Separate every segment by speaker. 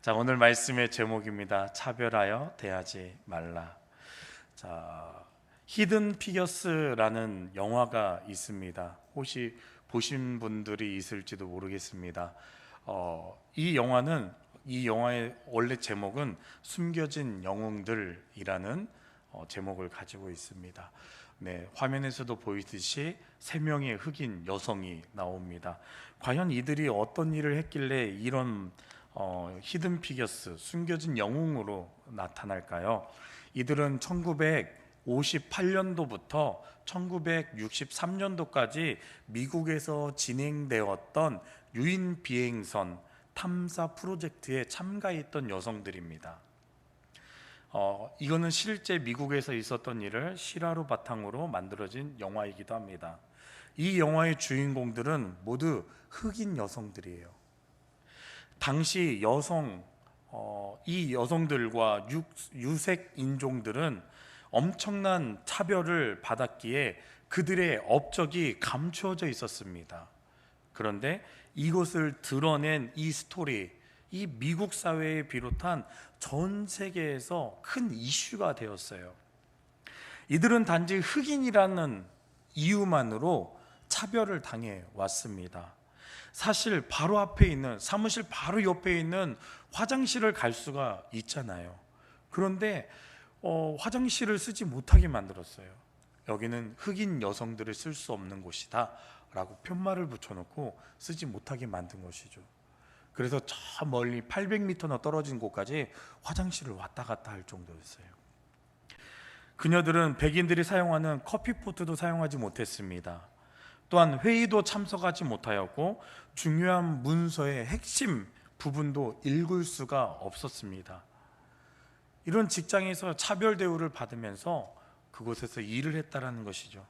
Speaker 1: 자, 오늘 말씀의 제목입니다. 차별하여 대하지 말라. 자, 히든 피겨스라는 영화가 있습니다. 혹시 보신 분들이 있을지도 모르겠습니다. 이 영화의 원래 제목은 숨겨진 영웅들이라는 제목을 가지고 있습니다. 네, 화면에서도 보이듯이 3명의 흑인 여성이 나옵니다. 과연 이들이 어떤 일을 했길래 이런 히든 피겨스, 숨겨진 영웅으로 나타날까요? 이들은 1958년도부터 1963년도까지 미국에서 진행되었던 유인 비행선 탐사 프로젝트에 참가했던 여성들입니다. 이거는 실제 미국에서 있었던 일을 실화로 바탕으로 만들어진 영화이기도 합니다. 이 영화의 주인공들은 모두 흑인 여성들이에요. 당시 이 여성들과 유색 인종들은 엄청난 차별을 받았기에 그들의 업적이 감추어져 있었습니다. 그런데 이것을 드러낸 이 스토리, 이 미국 사회에 비롯한 전 세계에서 큰 이슈가 되었어요. 이들은 단지 흑인이라는 이유만으로 차별을 당해 왔습니다. 사실 바로 앞에 있는, 사무실 바로 옆에 있는 화장실을 갈 수가 있잖아요. 그런데 화장실을 쓰지 못하게 만들었어요. 여기는 흑인 여성들을 쓸 수 없는 곳이다 라고 편말을 붙여놓고 쓰지 못하게 만든 것이죠. 그래서 저 멀리 800m나 떨어진 곳까지 화장실을 왔다 갔다 할 정도였어요. 그녀들은 백인들이 사용하는 커피포트도 사용하지 못했습니다. 또한 회의도 참석하지 못하였고 중요한 문서의 핵심 부분도 읽을 수가 없었습니다. 이런 직장에서 차별 대우를 받으면서 그곳에서 일을 했다라는 것이죠.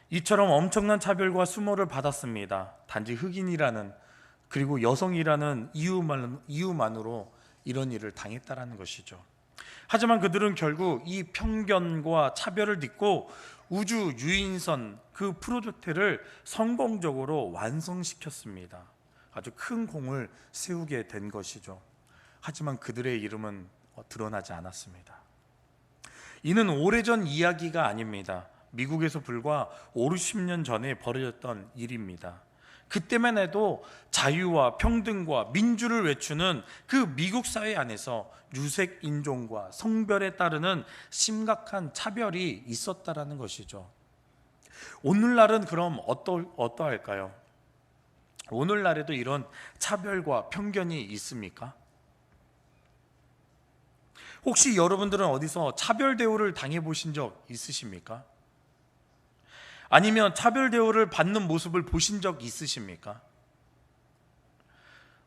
Speaker 1: 이처럼 엄청난 차별과 수모를 받았습니다. 단지 흑인이라는, 그리고 여성이라는 이유만으로 이런 일을 당했다라는 것이죠. 하지만 그들은 결국 이 편견과 차별을 딛고 우주 유인선 그 프로젝트를 성공적으로 완성시켰습니다. 아주 큰 공을 세우게 된 것이죠. 하지만 그들의 이름은 드러나지 않았습니다. 이는 오래전 이야기가 아닙니다. 미국에서 불과 5, 60년 전에 벌어졌던 일입니다. 그때만 해도 자유와 평등과 민주를 외치는 그 미국 사회 안에서 유색 인종과 성별에 따르는 심각한 차별이 있었다라는 것이죠. 오늘날은 그럼 어떠할까요? 오늘날에도 이런 차별과 편견이 있습니까? 혹시 여러분들은 어디서 차별 대우를 당해 보신 적 있으십니까? 아니면 차별 대우를 받는 모습을 보신 적 있으십니까?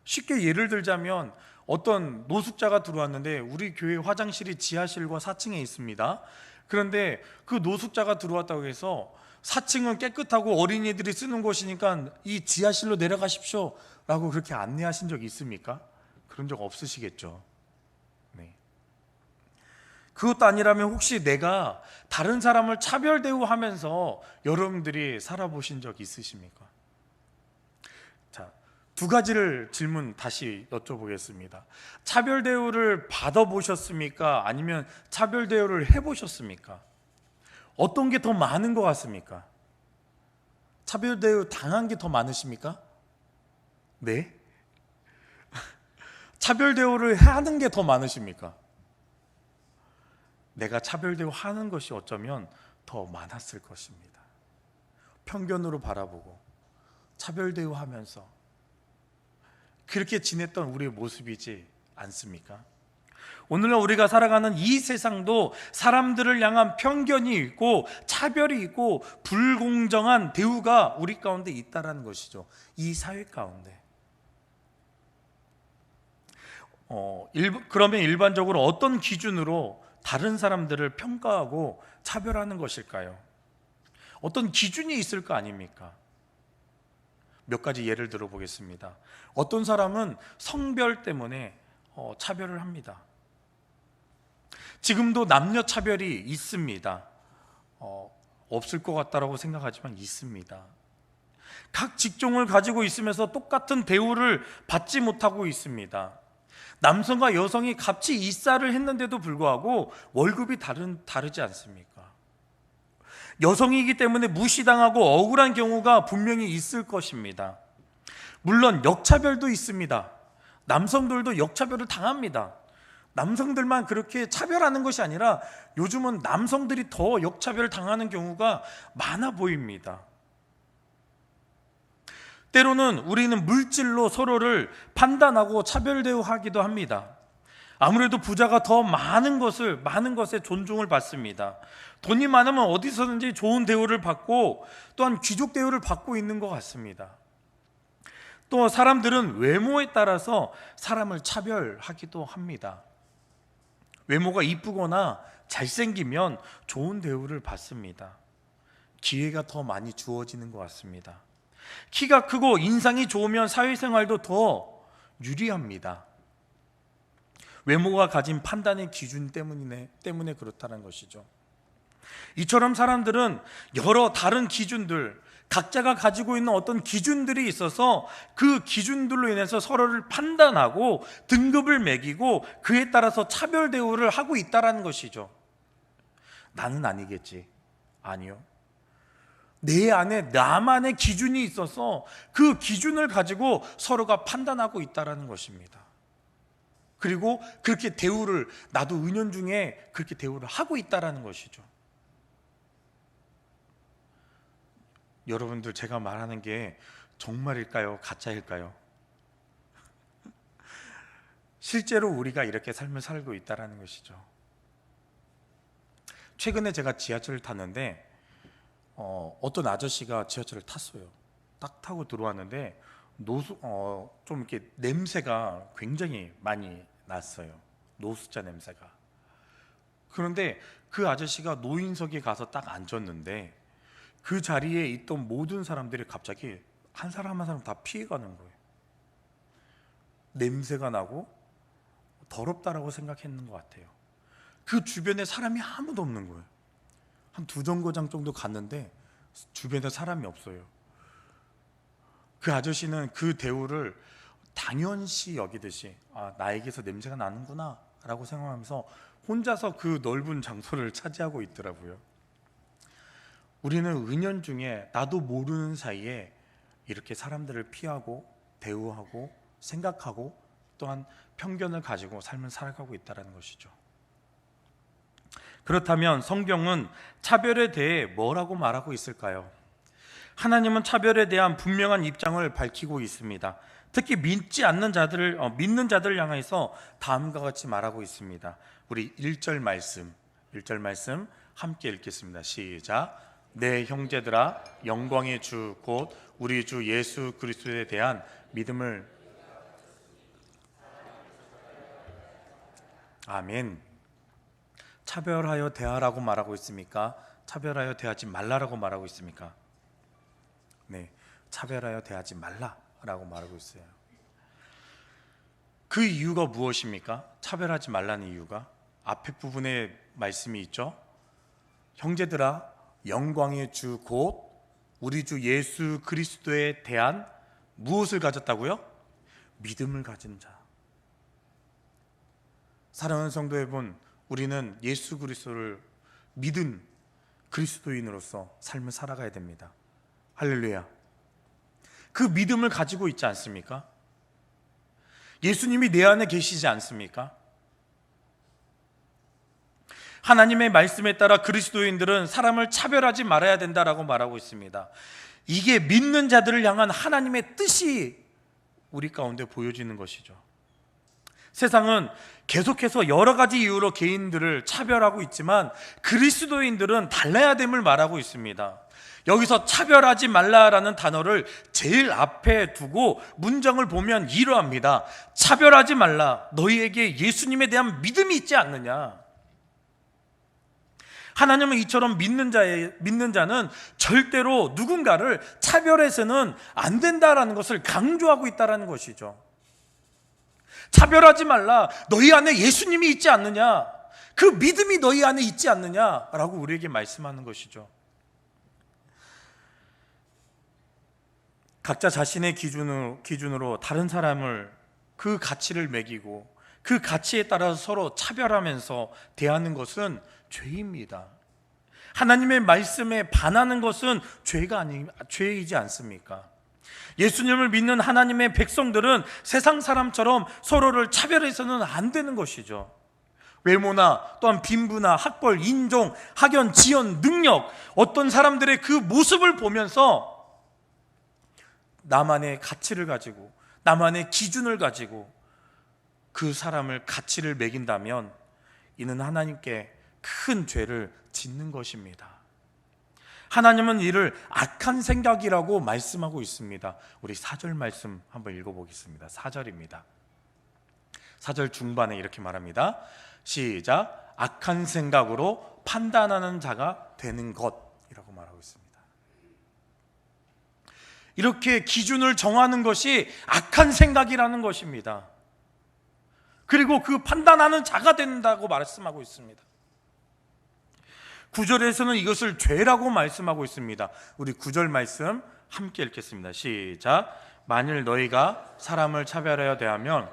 Speaker 1: 쉽게 예를 들자면 어떤 노숙자가 들어왔는데 우리 교회 화장실이 지하실과 4층에 있습니다. 그런데 그 노숙자가 들어왔다고 해서 4층은 깨끗하고 어린이들이 쓰는 곳이니까 이 지하실로 내려가십시오 라고 그렇게 안내하신 적 있습니까? 그런 적 없으시겠죠. 네. 그것도 아니라면 혹시 내가 다른 사람을 차별 대우하면서 여러분들이 살아보신 적 있으십니까? 자, 2가지를 질문 다시 여쭤보겠습니다. 차별 대우를 받아보셨습니까? 아니면 차별 대우를 해보셨습니까? 어떤 게 더 많은 것 같습니까? 차별 대우 당한 게 더 많으십니까? 네? 차별 대우를 하는 게 더 많으십니까? 내가 차별 대우하는 것이 어쩌면 더 많았을 것입니다. 편견으로 바라보고 차별 대우하면서 그렇게 지냈던 우리의 모습이지 않습니까? 오늘날 우리가 살아가는 이 세상도 사람들을 향한 편견이 있고 차별이 있고 불공정한 대우가 우리 가운데 있다라는 것이죠. 이 사회 가운데. 그러면 일반적으로 어떤 기준으로 다른 사람들을 평가하고 차별하는 것일까요? 어떤 기준이 있을 거 아닙니까? 몇 가지 예를 들어보겠습니다. 어떤 사람은 성별 때문에 차별을 합니다. 지금도 남녀 차별이 있습니다. 없을 것 같다라고 생각하지만 있습니다. 각 직종을 가지고 있으면서 똑같은 대우를 받지 못하고 있습니다. 남성과 여성이 같이 입사를 했는데도 불구하고 월급이 다르지 않습니까? 여성이기 때문에 무시당하고 억울한 경우가 분명히 있을 것입니다. 물론 역차별도 있습니다. 남성들도 역차별을 당합니다. 남성들만 그렇게 차별하는 것이 아니라 요즘은 남성들이 더 역차별 당하는 경우가 많아 보입니다. 때로는 우리는 물질로 서로를 판단하고 차별 대우하기도 합니다. 아무래도 부자가 더 많은 것에 존중을 받습니다. 돈이 많으면 어디서든지 좋은 대우를 받고 또한 귀족 대우를 받고 있는 것 같습니다. 또 사람들은 외모에 따라서 사람을 차별하기도 합니다. 외모가 이쁘거나 잘생기면 좋은 대우를 받습니다. 기회가 더 많이 주어지는 것 같습니다. 키가 크고 인상이 좋으면 사회생활도 더 유리합니다. 외모가 가진 판단의 기준 때문에 그렇다는 것이죠. 이처럼 사람들은 여러 다른 기준들, 각자가 가지고 있는 어떤 기준들이 있어서 그 기준들로 인해서 서로를 판단하고 등급을 매기고 그에 따라서 차별 대우를 하고 있다는 것이죠. 나는 아니겠지. 아니요. 내 안에 나만의 기준이 있어서 그 기준을 가지고 서로가 판단하고 있다는 것입니다. 그리고 그렇게 대우를 나도 은연중에 그렇게 대우를 하고 있다는 것이죠. 여러분들, 제가 말하는 게 정말일까요? 가짜일까요? 실제로 우리가 이렇게 삶을 살고 있다는 것이죠. 최근에 제가 지하철을 탔는데 어떤 아저씨가 지하철을 탔어요. 딱 타고 들어왔는데 좀 이렇게 냄새가 굉장히 많이 났어요. 노숙자 냄새가. 그런데 그 아저씨가 노인석에 가서 딱 앉았는데 그 자리에 있던 모든 사람들이 갑자기 한 사람 한 사람 다 피해가는 거예요. 냄새가 나고 더럽다라고 생각했는 것 같아요. 그 주변에 사람이 아무도 없는 거예요. 한 2정거장 정도 갔는데 주변에 사람이 없어요. 그 아저씨는 그 대우를 당연시 여기듯이 나에게서 냄새가 나는구나 라고 생각하면서 혼자서 그 넓은 장소를 차지하고 있더라고요. 우리는 은연중에 나도 모르는 사이에 이렇게 사람들을 피하고 대우하고 생각하고 또한 편견을 가지고 삶을 살아가고 있다는 것이죠. 그렇다면 성경은 차별에 대해 뭐라고 말하고 있을까요? 하나님은 차별에 대한 분명한 입장을 밝히고 있습니다. 특히 믿는 자들을 향해서 다음과 같이 말하고 있습니다. 우리 1절 말씀 함께 읽겠습니다. 시작. 내 형제들아, 영광의 주 곧 우리 주 예수 그리스도에 대한 믿음을. 아멘. 차별하여 대하라고 말하고 있습니까? 차별하여 대하지 말라라고 말하고 있습니까? 네, 차별하여 대하지 말라라고 말하고 있어요. 그 이유가 무엇입니까? 차별하지 말라는 이유가 앞에 부분에 말씀이 있죠. 형제들아, 영광의 주 곧 우리 주 예수 그리스도에 대한 무엇을 가졌다고요? 믿음을 가진 자. 사랑하는 성도 여러분, 우리는 예수 그리스도를 믿은 그리스도인으로서 삶을 살아가야 됩니다. 할렐루야. 그 믿음을 가지고 있지 않습니까? 예수님이 내 안에 계시지 않습니까? 하나님의 말씀에 따라 그리스도인들은 사람을 차별하지 말아야 된다라고 말하고 있습니다. 이게 믿는 자들을 향한 하나님의 뜻이 우리 가운데 보여지는 것이죠. 세상은 계속해서 여러 가지 이유로 개인들을 차별하고 있지만 그리스도인들은 달라야 됨을 말하고 있습니다. 여기서 차별하지 말라라는 단어를 제일 앞에 두고 문장을 보면 이러합니다. 차별하지 말라. 너희에게 예수님에 대한 믿음이 있지 않느냐. 하나님은 이처럼 믿는 자는 절대로 누군가를 차별해서는 안 된다라는 것을 강조하고 있다는 것이죠. 차별하지 말라. 너희 안에 예수님이 있지 않느냐. 그 믿음이 너희 안에 있지 않느냐라고 우리에게 말씀하는 것이죠. 각자 자신의 기준으로 다른 사람을 그 가치를 매기고 그 가치에 따라서 서로 차별하면서 대하는 것은 죄입니다. 하나님의 말씀에 반하는 것은 죄이지 않습니까? 예수님을 믿는 하나님의 백성들은 세상 사람처럼 서로를 차별해서는 안 되는 것이죠. 외모나 또한 빈부나 학벌, 인종, 학연, 지연, 능력, 어떤 사람들의 그 모습을 보면서 나만의 가치를 가지고 나만의 기준을 가지고 그 사람을 가치를 매긴다면 이는 하나님께 큰 죄를 짓는 것입니다. 하나님은 이를 악한 생각이라고 말씀하고 있습니다. 우리 4절 말씀 한번 읽어보겠습니다. 4절입니다. 4절 중반에 이렇게 말합니다. 시작. 악한 생각으로 판단하는 자가 되는 것이라고 말하고 있습니다. 이렇게 기준을 정하는 것이 악한 생각이라는 것입니다. 그리고 그 판단하는 자가 된다고 말씀하고 있습니다. 9절에서는 이것을 죄라고 말씀하고 있습니다. 우리 9절 말씀 함께 읽겠습니다. 시작. 만일 너희가 사람을 차별하여 대하면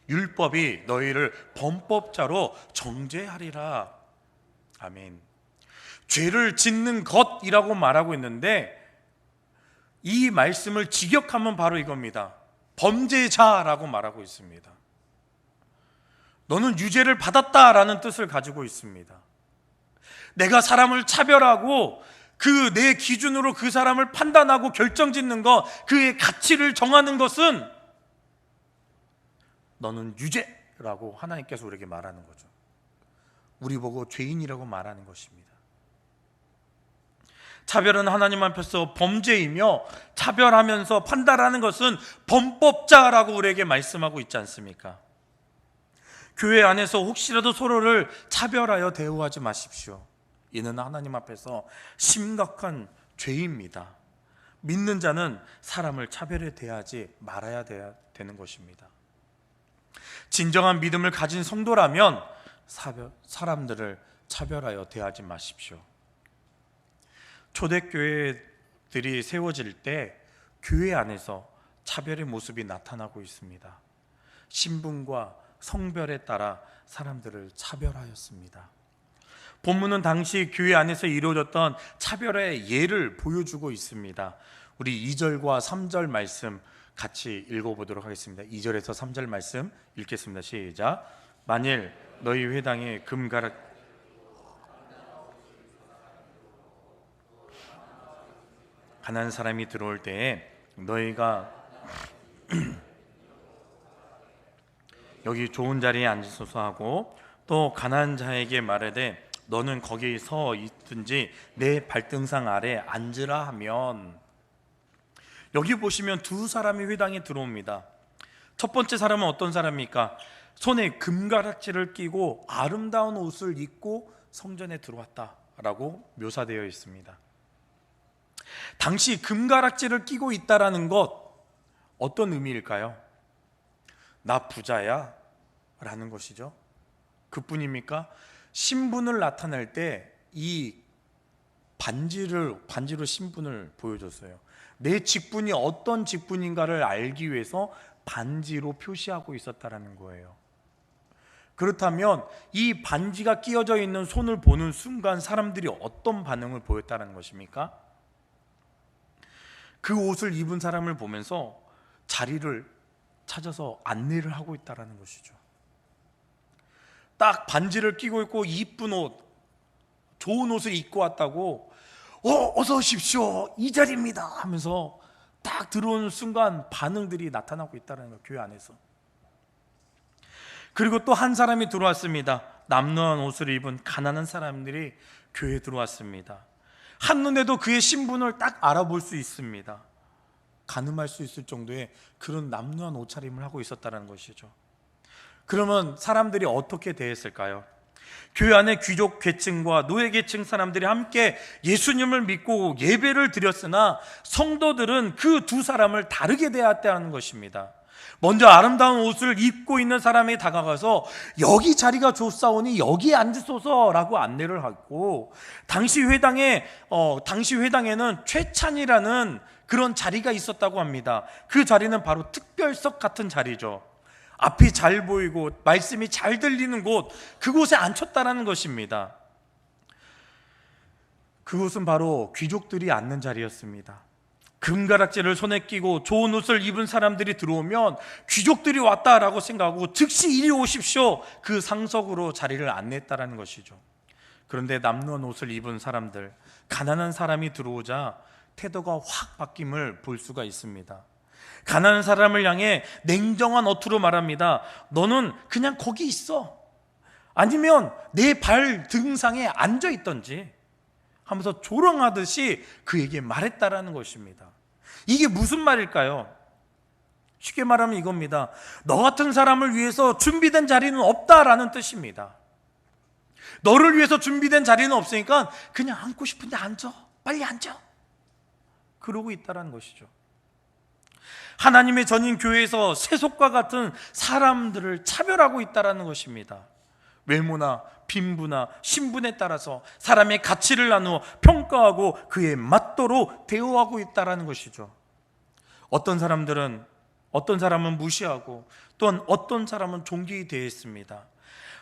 Speaker 1: 율법이 너희를 범법자로 정죄하리라. 아멘. 죄를 짓는 것이라고 말하고 있는데 이 말씀을 직역하면 바로 이겁니다. 범죄자라고 말하고 있습니다. 너는 유죄를 받았다라는 뜻을 가지고 있습니다. 내가 사람을 차별하고 그 내 기준으로 그 사람을 판단하고 결정짓는 것, 그의 가치를 정하는 것은 너는 유죄라고 하나님께서 우리에게 말하는 거죠. 우리 보고 죄인이라고 말하는 것입니다. 차별은 하나님 앞에서 범죄이며 차별하면서 판단하는 것은 범법자라고 우리에게 말씀하고 있지 않습니까? 교회 안에서 혹시라도 서로를 차별하여 대우하지 마십시오. 이는 하나님 앞에서 심각한 죄입니다. 믿는 자는 사람을 차별해 대하지 말아야 되는 것입니다. 진정한 믿음을 가진 성도라면 사람들을 차별하여 대하지 마십시오. 초대교회들이 세워질 때 교회 안에서 차별의 모습이 나타나고 있습니다. 신분과 성별에 따라 사람들을 차별하였습니다. 본문은 당시 교회 안에서 이루어졌던 차별의 예를 보여주고 있습니다. 우리 2절과 3절 말씀 같이 읽어보도록 하겠습니다. 2절에서 3절 말씀 읽겠습니다. 시작. 만일 너희 회당에 금가락 가난한 사람이 들어올 때에 너희가 여기 좋은 자리에 앉으소서 하고 또 가난한 자에게 말하되 너는 거기 서 있든지 내 발등상 아래 앉으라 하면, 여기 보시면 두 사람이 회당에 들어옵니다. 첫 번째 사람은 어떤 사람입니까? 손에 금가락지를 끼고 아름다운 옷을 입고 성전에 들어왔다라고 묘사되어 있습니다. 당시 금가락지를 끼고 있다라는 것, 어떤 의미일까요? 나 부자야 라는 것이죠. 그뿐입니까? 신분을 나타낼 때 이 반지로 신분을 보여줬어요. 내 직분이 어떤 직분인가를 알기 위해서 반지로 표시하고 있었다라는 거예요. 그렇다면 이 반지가 끼어져 있는 손을 보는 순간 사람들이 어떤 반응을 보였다는 것입니까? 그 옷을 입은 사람을 보면서 자리를 찾아서 안내를 하고 있다는 것이죠. 딱 반지를 끼고 있고 이쁜 옷, 좋은 옷을 입고 왔다고 어서 오십시오, 이 자리입니다 하면서 딱 들어오는 순간 반응들이 나타나고 있다는 거예요, 교회 안에서. 그리고 또 한 사람이 들어왔습니다. 남루한 옷을 입은 가난한 사람들이 교회에 들어왔습니다. 한눈에도 그의 신분을 딱 알아볼 수 있습니다. 가늠할 수 있을 정도의 그런 남루한 옷차림을 하고 있었다는 것이죠. 그러면 사람들이 어떻게 대했을까요? 교회 안에 귀족 계층과 노예 계층 사람들이 함께 예수님을 믿고 예배를 드렸으나 성도들은 그 두 사람을 다르게 대했다는 것입니다. 먼저 아름다운 옷을 입고 있는 사람이 다가가서 여기 자리가 좋사오니 여기에 앉으소서라고 안내를 하고, 당시 회당에는 최찬이라는 그런 자리가 있었다고 합니다. 그 자리는 바로 특별석 같은 자리죠. 앞이 잘 보이고 말씀이 잘 들리는 곳, 그곳에 앉혔다라는 것입니다. 그곳은 바로 귀족들이 앉는 자리였습니다. 금가락지를 손에 끼고 좋은 옷을 입은 사람들이 들어오면 귀족들이 왔다라고 생각하고 즉시 이리 오십시오, 그 상석으로 자리를 안냈다라는 것이죠. 그런데 남루한 옷을 입은 사람들, 가난한 사람이 들어오자 태도가 확 바뀜을 볼 수가 있습니다. 가난한 사람을 향해 냉정한 어투로 말합니다. 너는 그냥 거기 있어, 아니면 내 발 등상에 앉아 있던지 하면서 조롱하듯이 그에게 말했다라는 것입니다. 이게 무슨 말일까요? 쉽게 말하면 이겁니다. 너 같은 사람을 위해서 준비된 자리는 없다라는 뜻입니다. 너를 위해서 준비된 자리는 없으니까 그냥 앉고 싶은데 앉아, 빨리 앉아, 그러고 있다라는 것이죠. 하나님의 전인 교회에서 세속과 같은 사람들을 차별하고 있다라는 것입니다. 외모나 빈부나 신분에 따라서 사람의 가치를 나누어 평가하고 그에 맞도록 대우하고 있다라는 것이죠. 어떤 사람은 무시하고 또한 어떤 사람은 존귀히 대했습니다.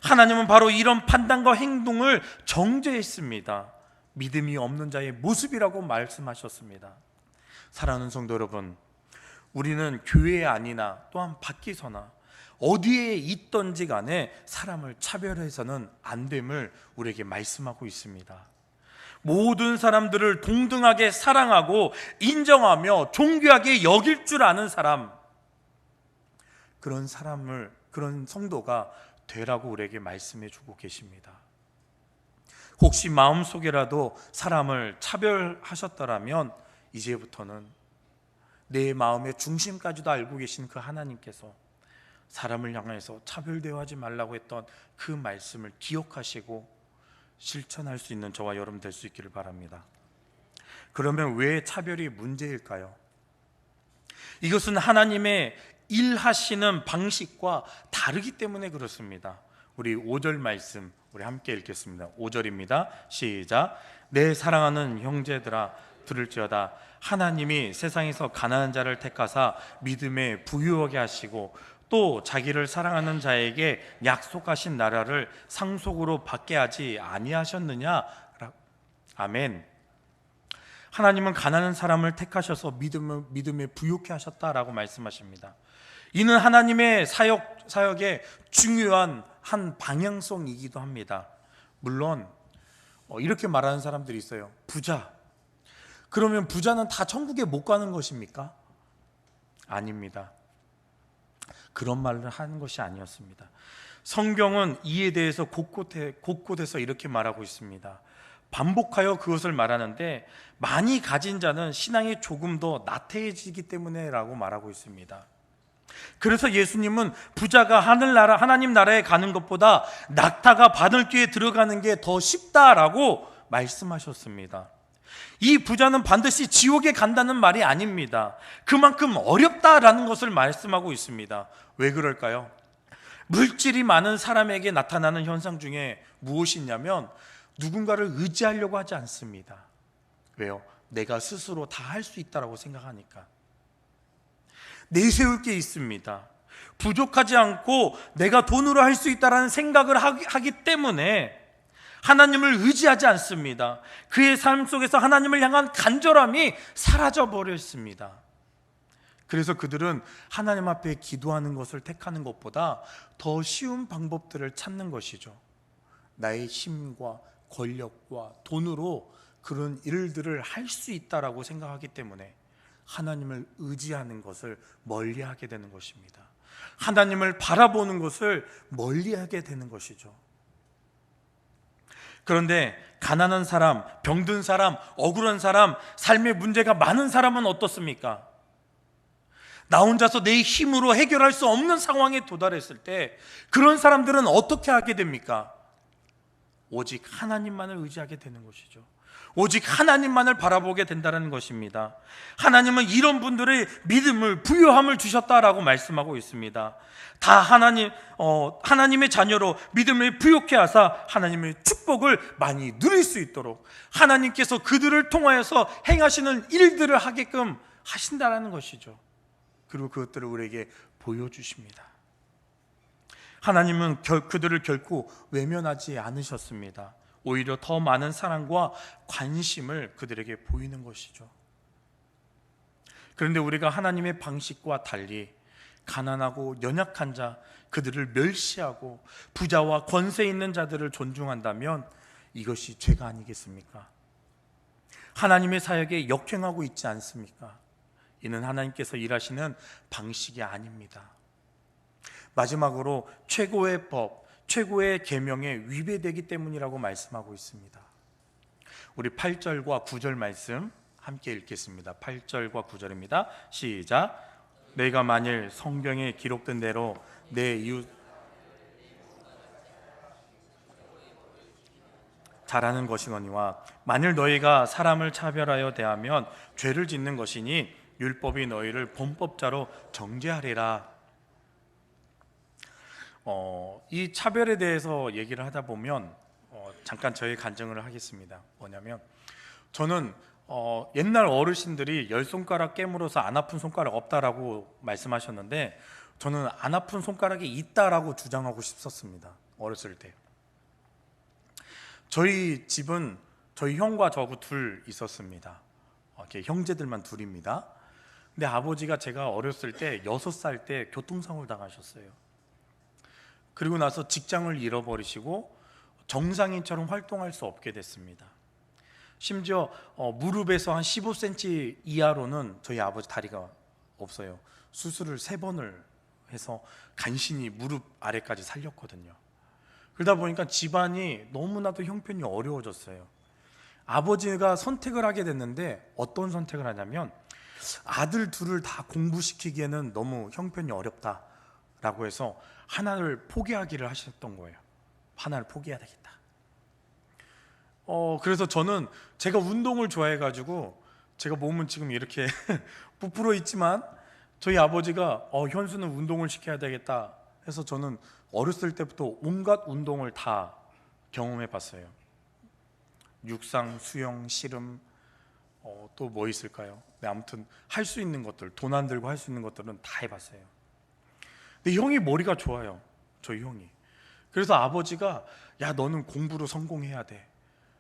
Speaker 1: 하나님은 바로 이런 판단과 행동을 정죄했습니다. 믿음이 없는 자의 모습이라고 말씀하셨습니다. 사랑하는 성도 여러분, 우리는 교회에 아니나 또한 밖에서나 어디에 있던지 간에 사람을 차별해서는 안 됨을 우리에게 말씀하고 있습니다. 모든 사람들을 동등하게 사랑하고 인정하며 존귀하게 여길 줄 아는 사람, 그런 성도가 되라고 우리에게 말씀해 주고 계십니다. 혹시 마음속에라도 사람을 차별하셨더라면 이제부터는 내 마음의 중심까지도 알고 계신 그 하나님께서 사람을 향해서 차별대우하지 말라고 했던 그 말씀을 기억하시고 실천할 수 있는 저와 여러분 될 수 있기를 바랍니다. 그러면 왜 차별이 문제일까요? 이것은 하나님의 일하시는 방식과 다르기 때문에 그렇습니다. 우리 5절 말씀 우리 함께 읽겠습니다. 5절입니다. 시작. 내 사랑하는 형제들아 들을지어다. 하나님이 세상에서 가난한 자를 택하사 믿음에 부유하게 하시고 또 자기를 사랑하는 자에게 약속하신 나라를 상속으로 받게 하지 아니하셨느냐? 아멘. 하나님은 가난한 사람을 택하셔서 믿음에 부유케 하셨다라고 말씀하십니다. 이는 하나님의 사역의 중요한 한 방향성이기도 합니다. 물론 이렇게 말하는 사람들이 있어요. 부자, 그러면 부자는 다 천국에 못 가는 것입니까? 아닙니다. 그런 말을 하는 것이 아니었습니다. 성경은 이에 대해서 곳곳에서 이렇게 말하고 있습니다. 반복하여 그것을 말하는데 많이 가진 자는 신앙이 조금 더 나태해지기 때문에 라고 말하고 있습니다. 그래서 예수님은 부자가 하늘나라 하나님 나라에 가는 것보다 낙타가 바늘귀에 들어가는 게 더 쉽다라고 말씀하셨습니다. 이 부자는 반드시 지옥에 간다는 말이 아닙니다. 그만큼 어렵다라는 것을 말씀하고 있습니다. 왜 그럴까요? 물질이 많은 사람에게 나타나는 현상 중에 무엇이 있냐면 누군가를 의지하려고 하지 않습니다. 왜요? 내가 스스로 다 할 수 있다라고 생각하니까. 내세울 게 있습니다. 부족하지 않고 내가 돈으로 할 수 있다라는 생각을 하기 때문에 하나님을 의지하지 않습니다. 그의 삶 속에서 하나님을 향한 간절함이 사라져 버렸습니다. 그래서 그들은 하나님 앞에 기도하는 것을 택하는 것보다 더 쉬운 방법들을 찾는 것이죠. 나의 힘과 권력과 돈으로 그런 일들을 할 수 있다라고 생각하기 때문에 하나님을 의지하는 것을 멀리하게 되는 것입니다. 하나님을 바라보는 것을 멀리하게 되는 것이죠. 그런데 가난한 사람, 병든 사람, 억울한 사람, 삶의 문제가 많은 사람은 어떻습니까? 나 혼자서 내 힘으로 해결할 수 없는 상황에 도달했을 때 그런 사람들은 어떻게 하게 됩니까? 오직 하나님만을 의지하게 되는 것이죠. 오직 하나님만을 바라보게 된다는 것입니다. 하나님은 이런 분들의 믿음을, 부유함을 주셨다라고 말씀하고 있습니다. 다 하나님의 자녀로 믿음을 부유케 하사 하나님의 축복을 많이 누릴 수 있도록 하나님께서 그들을 통하여서 행하시는 일들을 하게끔 하신다라는 것이죠. 그리고 그것들을 우리에게 보여주십니다. 하나님은 그들을 결코 외면하지 않으셨습니다. 오히려 더 많은 사랑과 관심을 그들에게 보이는 것이죠. 그런데 우리가 하나님의 방식과 달리 가난하고 연약한 자, 그들을 멸시하고 부자와 권세 있는 자들을 존중한다면 이것이 죄가 아니겠습니까? 하나님의 사역에 역행하고 있지 않습니까? 이는 하나님께서 일하시는 방식이 아닙니다. 마지막으로 최고의 법, 최고의 계명에 위배되기 때문이라고 말씀하고 있습니다. 우리 8절과 9절 말씀 함께 읽겠습니다. 8절과 9절입니다. 시작. 내가 만일 성경에 기록된 대로 내 이웃 잘하는 것이거니와 만일 너희가 사람을 차별하여 대하면 죄를 짓는 것이니 율법이 너희를 범법자로 정죄하리라. 이 차별에 대해서 얘기를 하다 보면 잠깐 저의 간증을 하겠습니다. 뭐냐면 저는 옛날 어르신들이 10손가락 깨물어서 안 아픈 손가락 없다라고 말씀하셨는데 저는 안 아픈 손가락이 있다라고 주장하고 싶었습니다. 어렸을 때. 저희 집은 저희 형과 저하고 둘 있었습니다. 이렇게 형제들만 둘입니다. 근데 아버지가 제가 어렸을 때 6살 때 교통사고를 당하셨어요. 그리고 나서 직장을 잃어버리시고 정상인처럼 활동할 수 없게 됐습니다. 심지어 무릎에서 한 15cm 이하로는 저희 아버지 다리가 없어요. 수술을 3번을 해서 간신히 무릎 아래까지 살렸거든요. 그러다 보니까 집안이 너무나도 형편이 어려워졌어요. 아버지가 선택을 하게 됐는데 어떤 선택을 하냐면 아들 둘을 다 공부시키기에는 너무 형편이 어렵다라고 해서 하나를 포기하기를 하셨던 거예요. 하나를 포기해야 되겠다. 그래서 저는 제가 운동을 좋아해가지고 제가 몸은 지금 이렇게 부풀어 있지만 저희 아버지가 현수는 운동을 시켜야 되겠다 해서 저는 어렸을 때부터 온갖 운동을 다 경험해 봤어요. 육상, 수영, 씨름, 또 뭐 있을까요? 네, 아무튼 할 수 있는 것들, 돈 안 들고 할 수 있는 것들은 다 해봤어요. 근데 형이 머리가 좋아요. 저희 형이. 그래서 아버지가 야 너는 공부로 성공해야 돼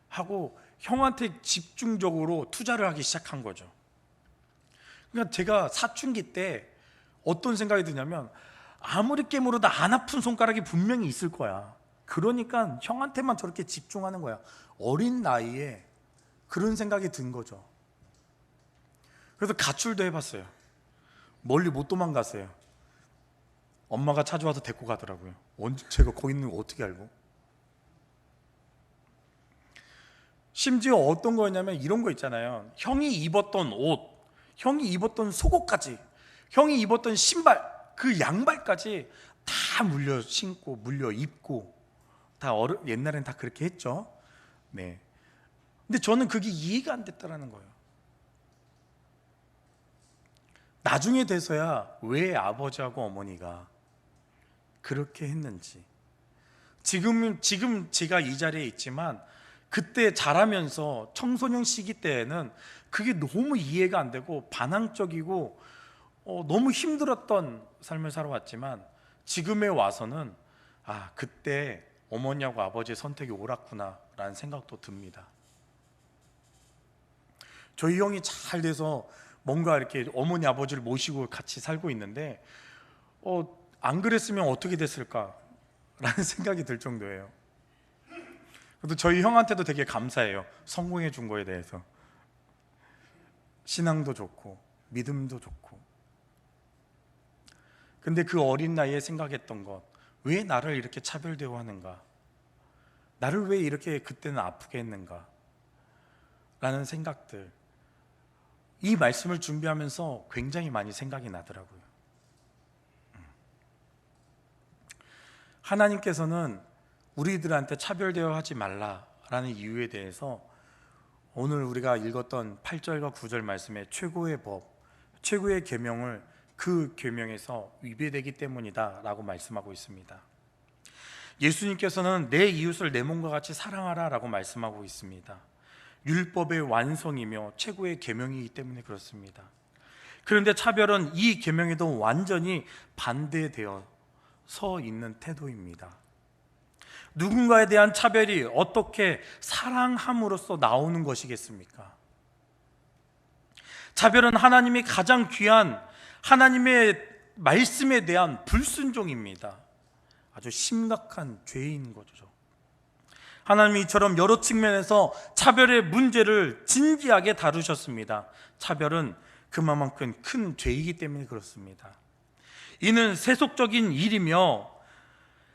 Speaker 1: 하고 형한테 집중적으로 투자를 하기 시작한 거죠. 그러니까 제가 사춘기 때 어떤 생각이 드냐면 아무리 깨물어도 안 아픈 손가락이 분명히 있을 거야. 그러니까 형한테만 저렇게 집중하는 거야. 어린 나이에 그런 생각이 든 거죠. 그래서 가출도 해봤어요. 멀리 못 도망갔어요. 엄마가 찾아와서 데리고 가더라고요. 언제 제가 거기 있는 거 어떻게 알고? 심지어 어떤 거였냐면 이런 거 있잖아요. 형이 입었던 옷, 형이 입었던 속옷까지, 형이 입었던 신발, 그 양발까지 다 물려 신고 물려 입고 다 옛날엔 다 그렇게 했죠. 네. 근데 저는 그게 이해가 안 됐다라는 거예요. 나중에 돼서야 왜 아버지하고 어머니가 그렇게 했는지, 지금 제가 이 자리에 있지만 그때 자라면서 청소년 시기 때에는 그게 너무 이해가 안 되고 반항적이고 너무 힘들었던 삶을 살아왔지만 지금에 와서는 그때 어머니하고 아버지의 선택이 옳았구나 라는 생각도 듭니다. 저희 형이 잘 돼서 뭔가 이렇게 어머니 아버지를 모시고 같이 살고 있는데 안 그랬으면 어떻게 됐을까 라는 생각이 들 정도예요. 그래도 저희 형한테도 되게 감사해요. 성공해 준 거에 대해서. 신앙도 좋고 믿음도 좋고. 근데 그 어린 나이에 생각했던 것, 왜 나를 이렇게 차별대우하는가? 나를 왜 이렇게 그때는 아프게 했는가? 라는 생각들, 이 말씀을 준비하면서 굉장히 많이 생각이 나더라고요. 하나님께서는 우리들한테 차별대우하지 말라라는 이유에 대해서 오늘 우리가 읽었던 8절과 9절 말씀의 최고의 법, 최고의 계명을 그 계명에서 위배되기 때문이다 라고 말씀하고 있습니다. 예수님께서는 내 이웃을 내 몸과 같이 사랑하라 라고 말씀하고 있습니다. 율법의 완성이며 최고의 계명이기 때문에 그렇습니다. 그런데 차별은 이 계명에도 완전히 반대되어 서 있는 태도입니다. 누군가에 대한 차별이 어떻게 사랑함으로써 나오는 것이겠습니까? 차별은 하나님이 가장 귀한 하나님의 말씀에 대한 불순종입니다. 아주 심각한 죄인 거죠. 하나님이 이처럼 여러 측면에서 차별의 문제를 진지하게 다루셨습니다. 차별은 그만큼 큰 죄이기 때문에 그렇습니다. 이는 세속적인 일이며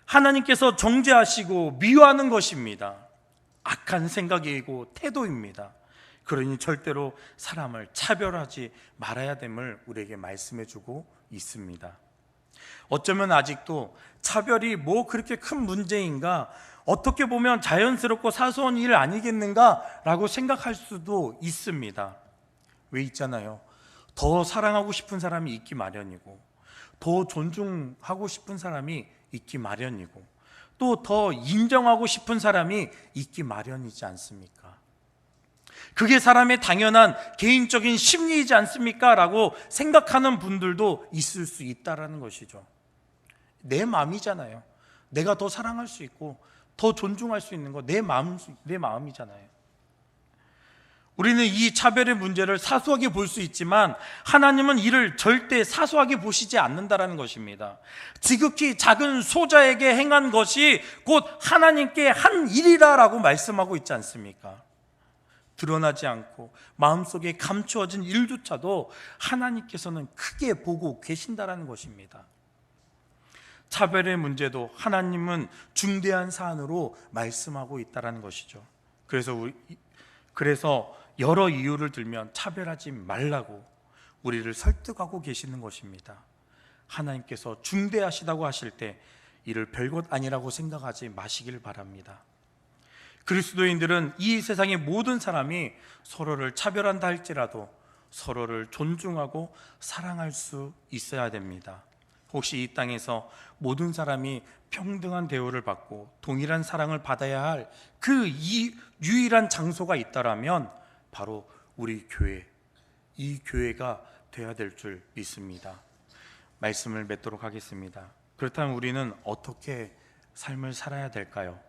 Speaker 1: 하나님께서 정죄하시고 미워하는 것입니다. 악한 생각이고 태도입니다. 그러니 절대로 사람을 차별하지 말아야 됨을 우리에게 말씀해 주고 있습니다. 어쩌면 아직도 차별이 뭐 그렇게 큰 문제인가, 어떻게 보면 자연스럽고 사소한 일 아니겠는가 라고 생각할 수도 있습니다. 왜 있잖아요. 더 사랑하고 싶은 사람이 있기 마련이고, 더 존중하고 싶은 사람이 있기 마련이고, 또 더 인정하고 싶은 사람이 있기 마련이지 않습니까? 그게 사람의 당연한 개인적인 심리이지 않습니까? 라고 생각하는 분들도 있을 수 있다는 것이죠. 내 마음이잖아요. 내가 더 사랑할 수 있고 더 존중할 수 있는 거 내 마음이잖아요. 우리는 이 차별의 문제를 사소하게 볼 수 있지만 하나님은 이를 절대 사소하게 보시지 않는다는 것입니다. 지극히 작은 소자에게 행한 것이 곧 하나님께 한 일이라고 말씀하고 있지 않습니까? 드러나지 않고 마음속에 감추어진 일조차도 하나님께서는 크게 보고 계신다는 것입니다. 차별의 문제도 하나님은 중대한 사안으로 말씀하고 있다는 것이죠. 그래서 여러 이유를 들면 차별하지 말라고 우리를 설득하고 계시는 것입니다. 하나님께서 중대하시다고 하실 때 이를 별것 아니라고 생각하지 마시길 바랍니다. 그리스도인들은 이 세상의 모든 사람이 서로를 차별한다 할지라도 서로를 존중하고 사랑할 수 있어야 됩니다. 혹시 이 땅에서 모든 사람이 평등한 대우를 받고 동일한 사랑을 받아야 할 그 유일한 장소가 있다라면 바로 우리 교회, 이 교회가 되어야 될 줄 믿습니다. 말씀을 맺도록 하겠습니다. 그렇다면 우리는 어떻게 삶을 살아야 될까요?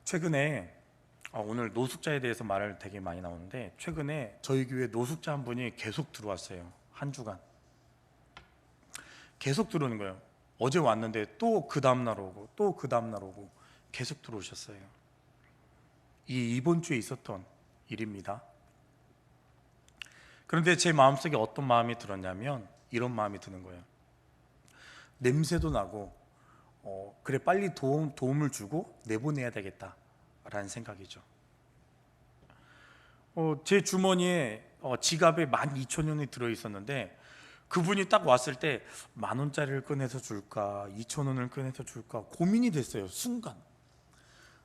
Speaker 1: 최근에 오늘 노숙자에 대해서 말을 되게 많이 나오는데, 최근에 저희 교회 노숙자 한 분이 계속 들어왔어요. 한 주간 계속 들어오는 거예요. 어제 왔는데 또 그 다음날 오고 또 그 다음날 오고 계속 들어오셨어요. 이번 주에 있었던 일입니다. 그런데 제 마음속에 어떤 마음이 들었냐면 이런 마음이 드는 거예요. 냄새도 나고 그래 빨리 도움을 주고 내보내야 되겠다라는 생각이죠. 제 주머니에 지갑에 12,000원이 들어있었는데 그분이 딱 왔을 때 10,000원짜리를 꺼내서 줄까 2,000원을 꺼내서 줄까 고민이 됐어요. 순간.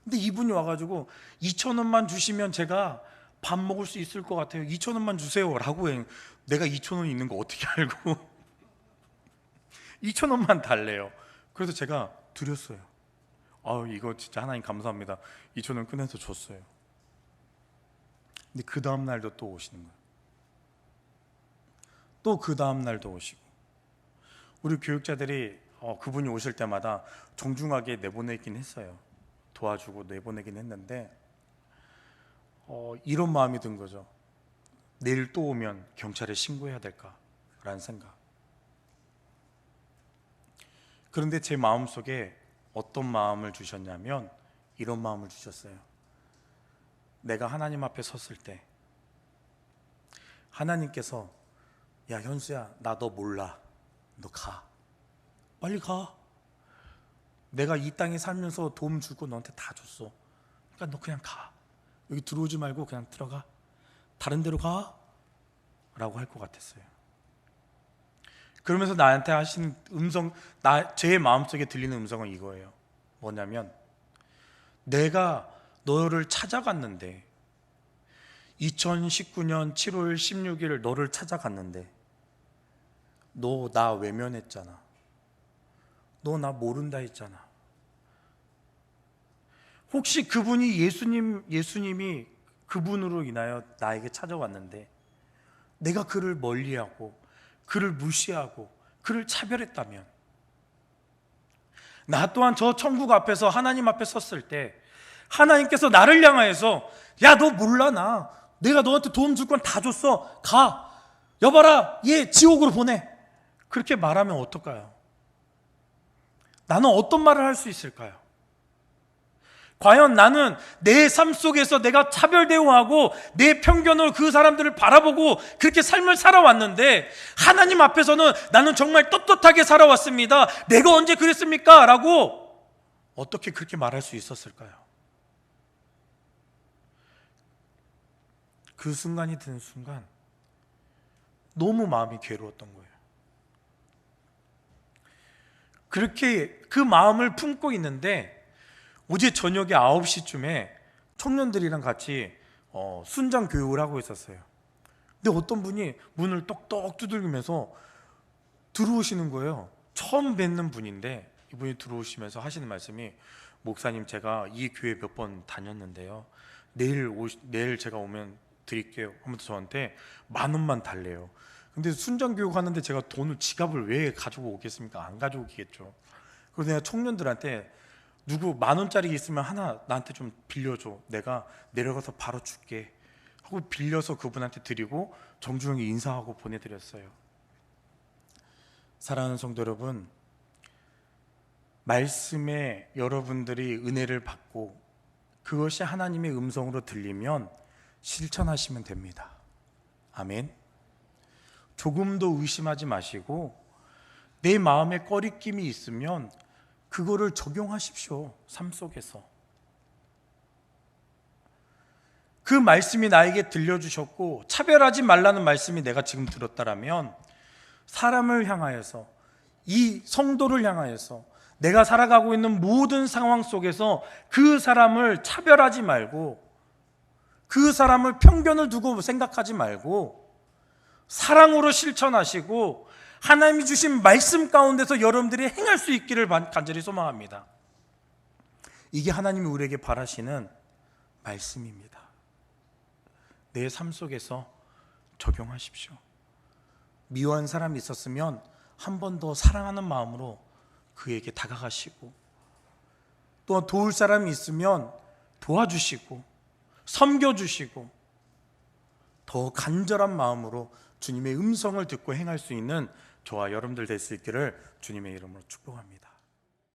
Speaker 1: 근데 이분이 와가지고 2,000원만 주시면 제가 밥 먹을 수 있을 것 같아요. 2,000원만 주세요 라고 해. 내가 2,000원이 있는 거 어떻게 알고 2,000원만 달래요. 그래서 제가 드렸어요. 이거 진짜 하나님 감사합니다. 2,000원 꺼내서 줬어요. 근데 그 다음 날도 또 오시는 거예요. 또 그 다음 날도 오시고, 우리 교육자들이 그분이 오실 때마다 정중하게 내보내긴 했어요. 도와주고 내보내긴 했는데 이런 마음이 든 거죠. 내일 또 오면 경찰에 신고해야 될까라는 생각. 그런데 제 마음속에 어떤 마음을 주셨냐면 이런 마음을 주셨어요. 내가 하나님 앞에 섰을 때 하나님께서 야 현수야, 나 너 몰라, 너 가, 빨리 가. 내가 이 땅에 살면서 도움 주고 너한테 다 줬어. 그러니까 너 그냥 가. 여기 들어오지 말고 그냥 들어가. 다른 데로 가 라고 할 것 같았어요. 그러면서 나한테 하신 음성, 제 마음속에 들리는 음성은 이거예요. 뭐냐면 내가 너를 찾아갔는데 2019년 7월 16일 너를 찾아갔는데 너 나 외면했잖아. 너 나 모른다 했잖아. 혹시 그분이 예수님이 그분으로 인하여 나에게 찾아왔는데 내가 그를 멀리하고 그를 무시하고 그를 차별했다면, 나 또한 저 천국 앞에서 하나님 앞에 섰을 때 하나님께서 나를 향하여서 야, 너 몰라, 내가 너한테 도움 줄 건 다 줬어, 가, 여봐라, 얘 지옥으로 보내, 그렇게 말하면 어떨까요? 나는 어떤 말을 할 수 있을까요? 과연 나는 내 삶 속에서 내가 차별 대우하고 내 편견으로 그 사람들을 바라보고 그렇게 삶을 살아왔는데, 하나님 앞에서는 나는 정말 떳떳하게 살아왔습니다, 내가 언제 그랬습니까? 라고 어떻게 그렇게 말할 수 있었을까요? 그 순간이 드는 순간 너무 마음이 괴로웠던 거예요. 그렇게 그 마음을 품고 있는데 어제 저녁에 9시쯤에 청년들이랑 같이 순장 교육을 하고 있었어요. 근데 어떤 분이 문을 똑똑 두들기면서 들어오시는 거예요. 처음 뵙는 분인데 이분이 들어오시면서 하시는 말씀이, 목사님, 제가 이 교회 몇 번 다녔는데요, 내일 제가 오면 드릴게요 하면서 저한테 10,000원만 달래요. 근데 순장 교육 하는데 제가 돈을, 지갑을 왜 가지고 오겠습니까? 안 가지고 오겠죠. 그래서 내가 청년들한테 누구 10,000원짜리 있으면 하나 나한테 좀 빌려줘, 내가 내려가서 바로 줄게 하고 빌려서 그분한테 드리고 정중하게 인사하고 보내드렸어요. 사랑하는 성도 여러분, 말씀에 여러분들이 은혜를 받고 그것이 하나님의 음성으로 들리면 실천하시면 됩니다. 아멘. 조금도 의심하지 마시고 내 마음에 꺼리낌이 있으면 그거를 적용하십시오. 삶 속에서. 그 말씀이 나에게 들려주셨고 차별하지 말라는 말씀이 내가 지금 들었다라면, 사람을 향하여서, 이 성도를 향하여서 내가 살아가고 있는 모든 상황 속에서 그 사람을 차별하지 말고, 그 사람을 편견을 두고 생각하지 말고 사랑으로 실천하시고 하나님이 주신 말씀 가운데서 여러분들이 행할 수 있기를 간절히 소망합니다. 이게 하나님이 우리에게 바라시는 말씀입니다. 내 삶 속에서 적용하십시오. 미워한 사람이 있었으면 한 번 더 사랑하는 마음으로 그에게 다가가시고, 또 도울 사람이 있으면 도와주시고 섬겨주시고, 더 간절한 마음으로 주님의 음성을 듣고 행할 수 있는 저와 여러분들 될 수 있기를 주님의 이름으로 축복합니다.